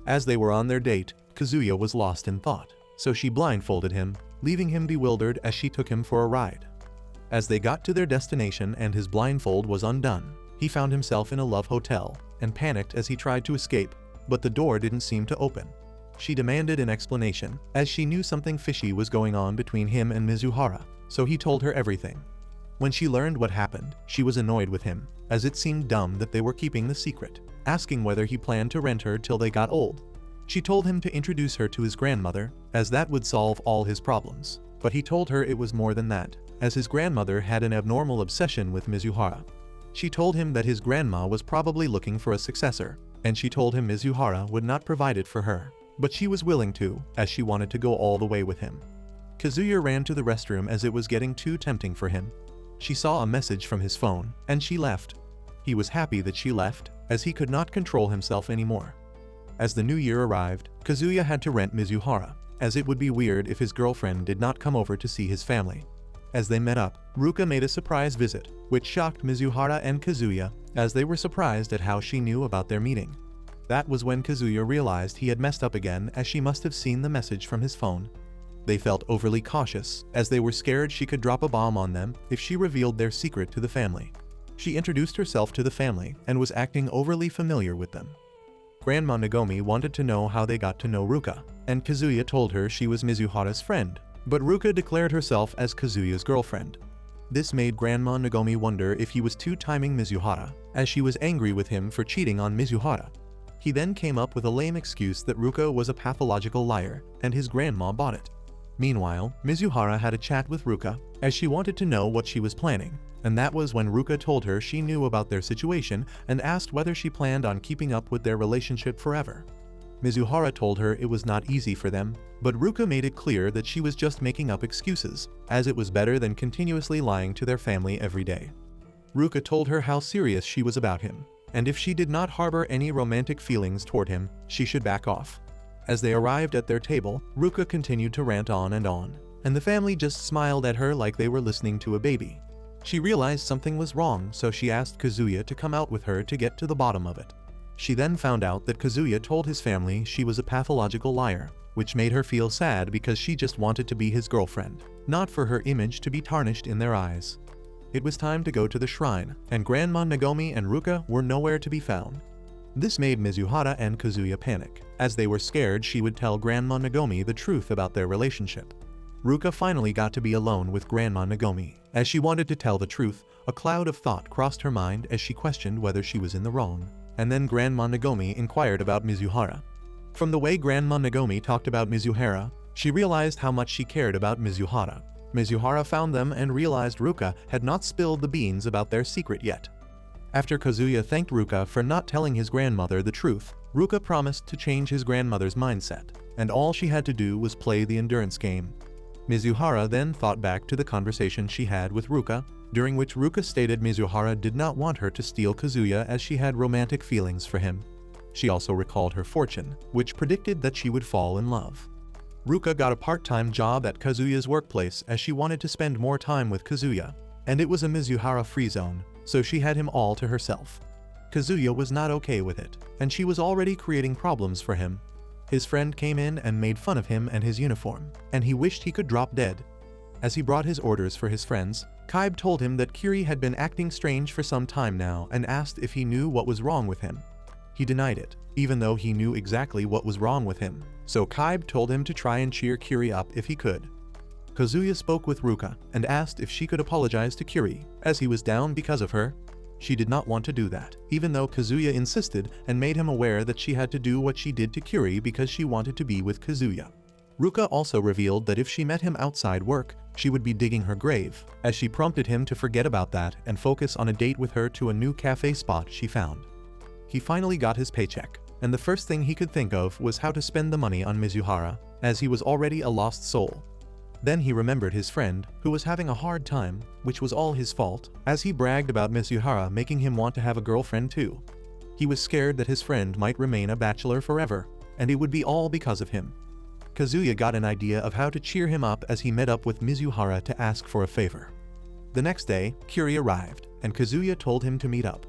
As they were on their date, Kazuya was lost in thought, so she blindfolded him, leaving him bewildered as she took him for a ride. As they got to their destination and his blindfold was undone, he found himself in a love hotel and panicked as he tried to escape, but the door didn't seem to open. She demanded an explanation, as she knew something fishy was going on between him and Mizuhara, so he told her everything. When she learned what happened, she was annoyed with him, as it seemed dumb that they were keeping the secret, asking whether he planned to rent her till they got old. She told him to introduce her to his grandmother, as that would solve all his problems, but he told her it was more than that, as his grandmother had an abnormal obsession with Mizuhara. She told him that his grandma was probably looking for a successor, and she told him Mizuhara would not provide it for her, but she was willing to, as she wanted to go all the way with him. Kazuya ran to the restroom as it was getting too tempting for him. She saw a message from his phone, and she left. He was happy that she left, as he could not control himself anymore. As the new year arrived, Kazuya had to rent Mizuhara, as it would be weird if his girlfriend did not come over to see his family. As they met up, Ruka made a surprise visit, which shocked Mizuhara and Kazuya, as they were surprised at how she knew about their meeting. That was when Kazuya realized he had messed up again, as she must have seen the message from his phone. They felt overly cautious, as they were scared she could drop a bomb on them if she revealed their secret to the family. She introduced herself to the family and was acting overly familiar with them. Grandma Nagomi wanted to know how they got to know Ruka, and Kazuya told her she was Mizuhara's friend, but Ruka declared herself as Kazuya's girlfriend. This made Grandma Nagomi wonder if he was two-timing Mizuhara, as she was angry with him for cheating on Mizuhara. He then came up with a lame excuse that Ruka was a pathological liar, and his grandma bought it. Meanwhile, Mizuhara had a chat with Ruka, as she wanted to know what she was planning, and that was when Ruka told her she knew about their situation and asked whether she planned on keeping up with their relationship forever. Mizuhara told her it was not easy for them, but Ruka made it clear that she was just making up excuses, as it was better than continuously lying to their family every day. Ruka told her how serious she was about him, and if she did not harbor any romantic feelings toward him, she should back off. As they arrived at their table, Ruka continued to rant on, and the family just smiled at her like they were listening to a baby. She realized something was wrong, so she asked Kazuya to come out with her to get to the bottom of it. She then found out that Kazuya told his family she was a pathological liar, which made her feel sad because she just wanted to be his girlfriend, not for her image to be tarnished in their eyes. It was time to go to the shrine, and Grandma Nagomi and Ruka were nowhere to be found. This made Mizuhara and Kazuya panic, as they were scared she would tell Grandma Nagomi the truth about their relationship. Ruka finally got to be alone with Grandma Nagomi. As she wanted to tell the truth, a cloud of thought crossed her mind as she questioned whether she was in the wrong. And then Grandma Nagomi inquired about Mizuhara. From the way Grandma Nagomi talked about Mizuhara, she realized how much she cared about Mizuhara. Mizuhara found them and realized Ruka had not spilled the beans about their secret yet. After Kazuya thanked Ruka for not telling his grandmother the truth, Ruka promised to change his grandmother's mindset, and all she had to do was play the endurance game. Mizuhara then thought back to the conversation she had with Ruka, during which Ruka stated Mizuhara did not want her to steal Kazuya as she had romantic feelings for him. She also recalled her fortune, which predicted that she would fall in love. Ruka got a part-time job at Kazuya's workplace as she wanted to spend more time with Kazuya, and it was a Mizuhara free zone, so she had him all to herself. Kazuya was not okay with it, and she was already creating problems for him. His friend came in and made fun of him and his uniform, and he wished he could drop dead. As he brought his orders for his friends, Kaibe told him that Kiri had been acting strange for some time now and asked if he knew what was wrong with him. He denied it, even though he knew exactly what was wrong with him, so Kaibe told him to try and cheer Kiri up if he could. Kazuya spoke with Ruka and asked if she could apologize to Kiri, as he was down because of her. She did not want to do that, even though Kazuya insisted and made him aware that she had to do what she did to Kiri because she wanted to be with Kazuya. Ruka also revealed that if she met him outside work, she would be digging her grave, as she prompted him to forget about that and focus on a date with her to a new cafe spot she found. He finally got his paycheck, and the first thing he could think of was how to spend the money on Mizuhara, as he was already a lost soul. Then he remembered his friend, who was having a hard time, which was all his fault, as he bragged about Mizuhara making him want to have a girlfriend too. He was scared that his friend might remain a bachelor forever, and it would be all because of him. Kazuya got an idea of how to cheer him up as he met up with Mizuhara to ask for a favor. The next day, Kiri arrived, and Kazuya told him to meet up.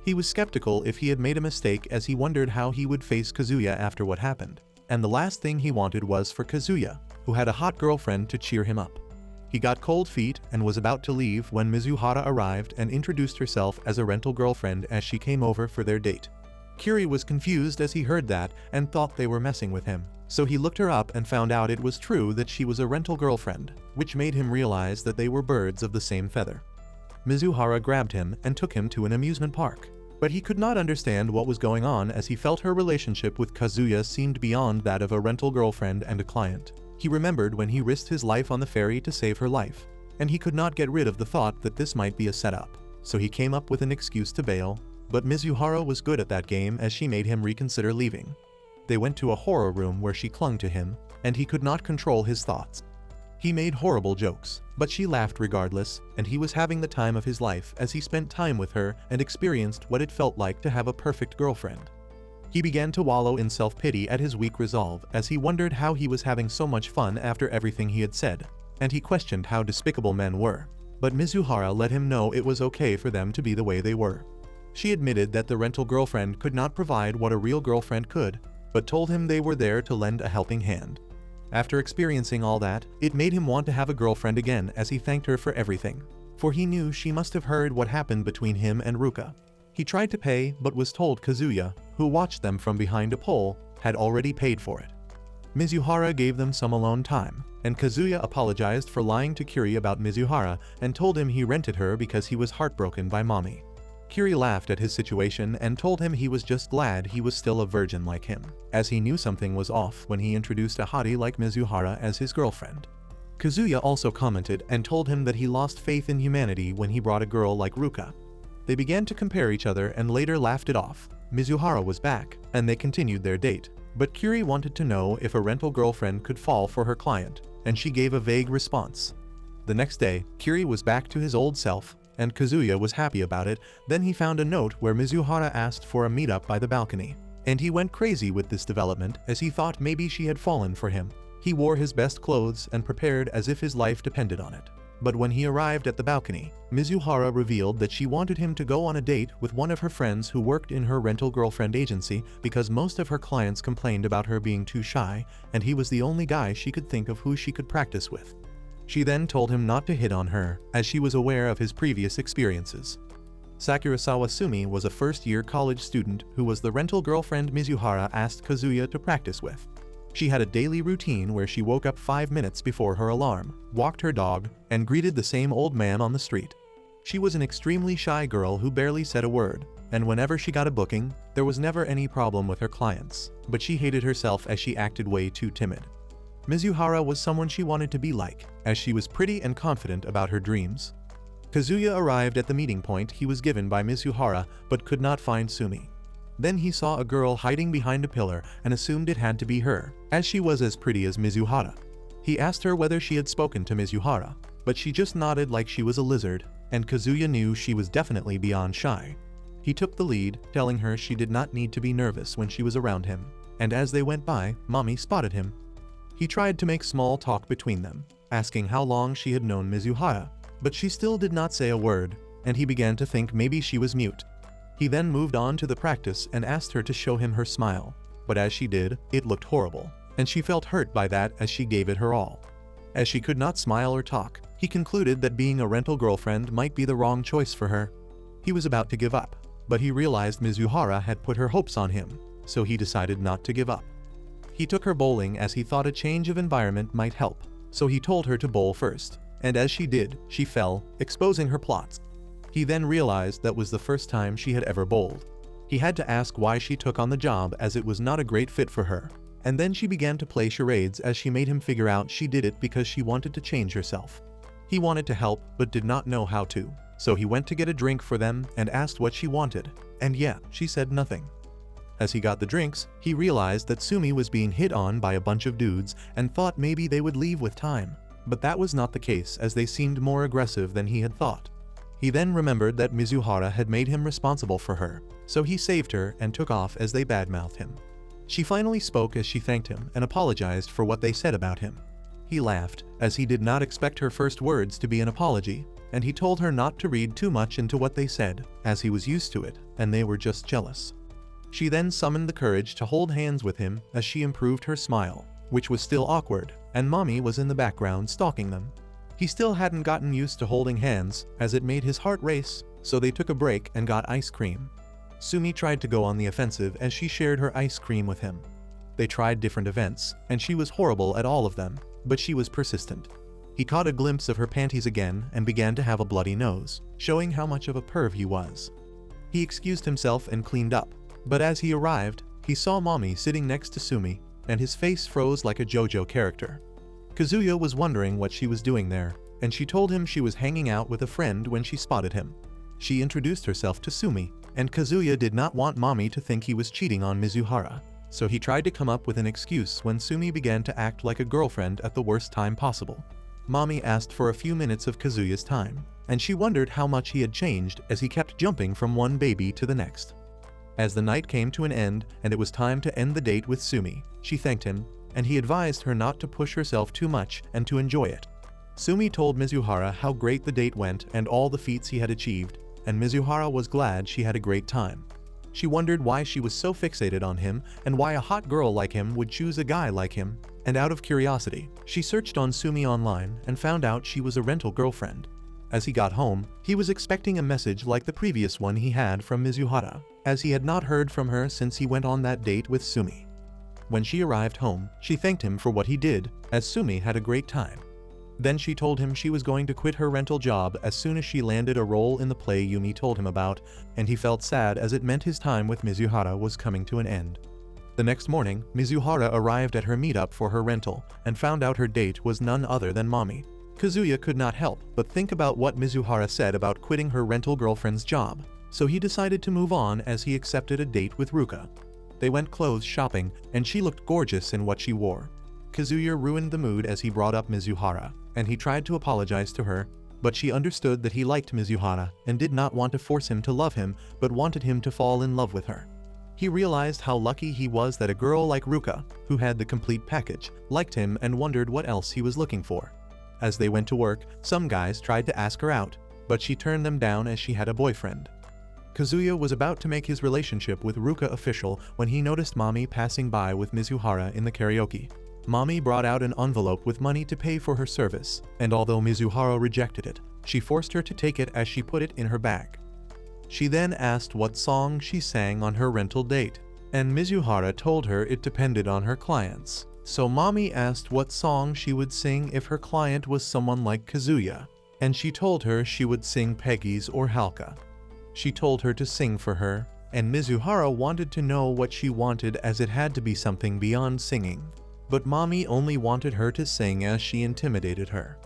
He was skeptical if he had made a mistake as he wondered how he would face Kazuya after what happened, and the last thing he wanted was for Kazuya, who had a hot girlfriend, to cheer him up. He got cold feet and was about to leave when Mizuhara arrived and introduced herself as a rental girlfriend as she came over for their date. Kiri was confused as he heard that and thought they were messing with him, so he looked her up and found out it was true that she was a rental girlfriend, which made him realize that they were birds of the same feather. Mizuhara grabbed him and took him to an amusement park, but he could not understand what was going on as he felt her relationship with Kazuya seemed beyond that of a rental girlfriend and a client. He remembered when he risked his life on the ferry to save her life, and he could not get rid of the thought that this might be a setup, so he came up with an excuse to bail, but Mizuhara was good at that game as she made him reconsider leaving. They went to a horror room where she clung to him, and he could not control his thoughts. He made horrible jokes, but she laughed regardless, and he was having the time of his life as he spent time with her and experienced what it felt like to have a perfect girlfriend. He began to wallow in self-pity at his weak resolve as he wondered how he was having so much fun after everything he had said, and he questioned how despicable men were. But Mizuhara let him know it was okay for them to be the way they were. She admitted that the rental girlfriend could not provide what a real girlfriend could, but told him they were there to lend a helping hand. After experiencing all that, it made him want to have a girlfriend again as he thanked her for everything, for he knew she must have heard what happened between him and Ruka. He tried to pay but was told Kazuya, who watched them from behind a pole, had already paid for it. Mizuhara gave them some alone time, and Kazuya apologized for lying to Kiri about Mizuhara and told him he rented her because he was heartbroken by Mami. Kiri laughed at his situation and told him he was just glad he was still a virgin like him, as he knew something was off when he introduced a hottie like Mizuhara as his girlfriend. Kazuya also commented and told him that he lost faith in humanity when he brought a girl like Ruka. They began to compare each other and later laughed it off. Mizuhara was back, and they continued their date, but Kiri wanted to know if a rental girlfriend could fall for her client, and she gave a vague response. The next day, Kiri was back to his old self, and Kazuya was happy about it. Then he found a note where Mizuhara asked for a meetup by the balcony, and he went crazy with this development as he thought maybe she had fallen for him. He wore his best clothes and prepared as if his life depended on it. But when he arrived at the balcony, Mizuhara revealed that she wanted him to go on a date with one of her friends who worked in her rental girlfriend agency because most of her clients complained about her being too shy, and he was the only guy she could think of who she could practice with. She then told him not to hit on her, as she was aware of his previous experiences. Sakurasawa Sumi was a first-year college student who was the rental girlfriend Mizuhara asked Kazuya to practice with. She had a daily routine where she woke up 5 minutes before her alarm, walked her dog, and greeted the same old man on the street. She was an extremely shy girl who barely said a word, and whenever she got a booking, there was never any problem with her clients, but she hated herself as she acted way too timid. Mizuhara was someone she wanted to be like, as she was pretty and confident about her dreams. Kazuya arrived at the meeting point he was given by Mizuhara but could not find Sumi. Then he saw a girl hiding behind a pillar and assumed it had to be her, as she was as pretty as Mizuhara. He asked her whether she had spoken to Mizuhara, but she just nodded like she was a lizard, and Kazuya knew she was definitely beyond shy. He took the lead, telling her she did not need to be nervous when she was around him, and as they went by, Mami spotted him. He tried to make small talk between them, asking how long she had known Mizuhara, but she still did not say a word, and he began to think maybe she was mute. He then moved on to the practice and asked her to show him her smile, but as she did, it looked horrible, and she felt hurt by that as she gave it her all. As she could not smile or talk, he concluded that being a rental girlfriend might be the wrong choice for her. He was about to give up, but he realized Mizuhara had put her hopes on him, so he decided not to give up. He took her bowling as he thought a change of environment might help, so he told her to bowl first, and as she did, she fell, exposing her plots. He then realized that was the first time she had ever bowled. He had to ask why she took on the job as it was not a great fit for her, and then she began to play charades as she made him figure out she did it because she wanted to change herself. He wanted to help but did not know how to, so he went to get a drink for them and asked what she wanted, and yeah, she said nothing. As he got the drinks, he realized that Sumi was being hit on by a bunch of dudes and thought maybe they would leave with time, but that was not the case as they seemed more aggressive than he had thought. He then remembered that Mizuhara had made him responsible for her, so he saved her and took off as they badmouthed him. She finally spoke as she thanked him and apologized for what they said about him. He laughed, as he did not expect her first words to be an apology, and he told her not to read too much into what they said, as he was used to it, and they were just jealous. She then summoned the courage to hold hands with him as she improved her smile, which was still awkward, and Mami was in the background stalking them. He still hadn't gotten used to holding hands, as it made his heart race, so they took a break and got ice cream. Sumi tried to go on the offensive as she shared her ice cream with him. They tried different events, and she was horrible at all of them, but she was persistent. He caught a glimpse of her panties again and began to have a bloody nose, showing how much of a perv he was. He excused himself and cleaned up, but as he arrived, he saw Mami sitting next to Sumi, and his face froze like a JoJo character. Kazuya was wondering what she was doing there, and she told him she was hanging out with a friend when she spotted him. She introduced herself to Sumi, and Kazuya did not want Mami to think he was cheating on Mizuhara, so he tried to come up with an excuse when Sumi began to act like a girlfriend at the worst time possible. Mami asked for a few minutes of Kazuya's time, and she wondered how much he had changed as he kept jumping from one baby to the next. As the night came to an end and it was time to end the date with Sumi, she thanked him, and he advised her not to push herself too much and to enjoy it. Sumi told Mizuhara how great the date went and all the feats he had achieved, and Mizuhara was glad she had a great time. She wondered why she was so fixated on him and why a hot girl like him would choose a guy like him, and out of curiosity, she searched on Sumi online and found out she was a rental girlfriend. As he got home, he was expecting a message like the previous one he had from Mizuhara, as he had not heard from her since he went on that date with Sumi. When she arrived home, she thanked him for what he did, as Sumi had a great time. Then she told him she was going to quit her rental job as soon as she landed a role in the play Yumi told him about, and he felt sad as it meant his time with Mizuhara was coming to an end. The next morning, Mizuhara arrived at her meetup for her rental and found out her date was none other than Mami. Kazuya could not help but think about what Mizuhara said about quitting her rental girlfriend's job, so he decided to move on as he accepted a date with Ruka. They went clothes shopping, and she looked gorgeous in what she wore. Kazuya ruined the mood as he brought up Mizuhara, and he tried to apologize to her, but she understood that he liked Mizuhara and did not want to force him to love him but wanted him to fall in love with her. He realized how lucky he was that a girl like Ruka, who had the complete package, liked him and wondered what else he was looking for. As they went to work, some guys tried to ask her out, but she turned them down as she had a boyfriend. Kazuya was about to make his relationship with Ruka official when he noticed Mami passing by with Mizuhara in the karaoke. Mami brought out an envelope with money to pay for her service, and although Mizuhara rejected it, she forced her to take it as she put it in her bag. She then asked what song she sang on her rental date, and Mizuhara told her it depended on her clients. So Mami asked what song she would sing if her client was someone like Kazuya, and she told her she would sing Peggy's or Halka. She told her to sing for her, and Mizuhara wanted to know what she wanted as it had to be something beyond singing. But Mami only wanted her to sing as she intimidated her.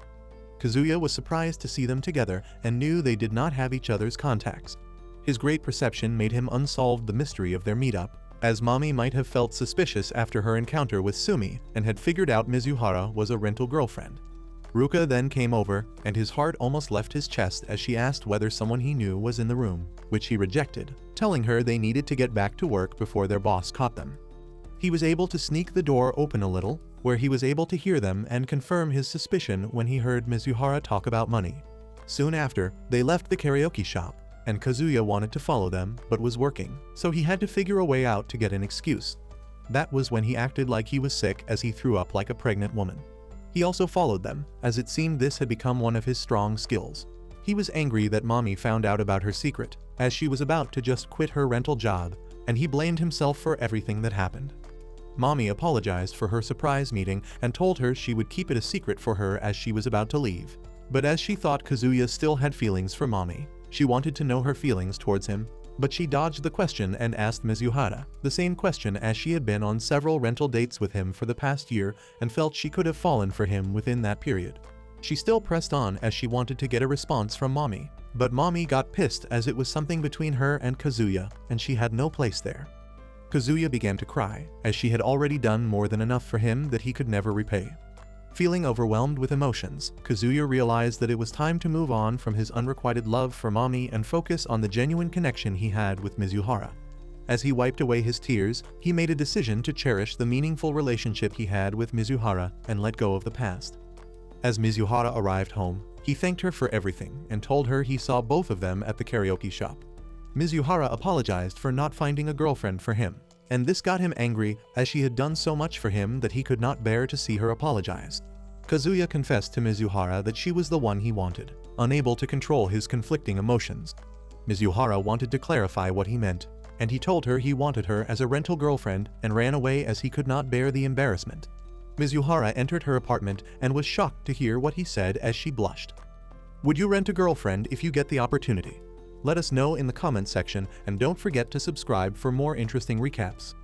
Kazuya was surprised to see them together and knew they did not have each other's contacts. His great perception made him unsolve the mystery of their meetup, as Mami might have felt suspicious after her encounter with Sumi and had figured out Mizuhara was a rental girlfriend. Ruka then came over, and his heart almost left his chest as she asked whether someone he knew was in the room, which he rejected, telling her they needed to get back to work before their boss caught them. He was able to sneak the door open a little, where he was able to hear them and confirm his suspicion when he heard Mizuhara talk about money. Soon after, they left the karaoke shop, and Kazuya wanted to follow them but was working, so he had to figure a way out to get an excuse. That was when he acted like he was sick as he threw up like a pregnant woman. He also followed them, as it seemed this had become one of his strong skills. He was angry that Mami found out about her secret, as she was about to just quit her rental job, and he blamed himself for everything that happened. Mami apologized for her surprise meeting and told her she would keep it a secret for her as she was about to leave. But as she thought Kazuya still had feelings for Mami, she wanted to know her feelings towards him, but she dodged the question and asked Mizuhara the same question as she had been on several rental dates with him for the past year and felt she could have fallen for him within that period. She still pressed on as she wanted to get a response from Mami, but Mami got pissed as it was something between her and Kazuya and she had no place there. Kazuya began to cry, as she had already done more than enough for him that he could never repay. Feeling overwhelmed with emotions, Kazuya realized that it was time to move on from his unrequited love for Mami and focus on the genuine connection he had with Mizuhara. As he wiped away his tears, he made a decision to cherish the meaningful relationship he had with Mizuhara and let go of the past. As Mizuhara arrived home, he thanked her for everything and told her he saw both of them at the karaoke shop. Mizuhara apologized for not finding a girlfriend for him, and this got him angry as she had done so much for him that he could not bear to see her apologize. Kazuya confessed to Mizuhara that she was the one he wanted, unable to control his conflicting emotions. Mizuhara wanted to clarify what he meant, and he told her he wanted her as a rental girlfriend and ran away as he could not bear the embarrassment. Mizuhara entered her apartment and was shocked to hear what he said as she blushed. Would you rent a girlfriend if you get the opportunity? Let us know in the comments section, and don't forget to subscribe for more interesting recaps.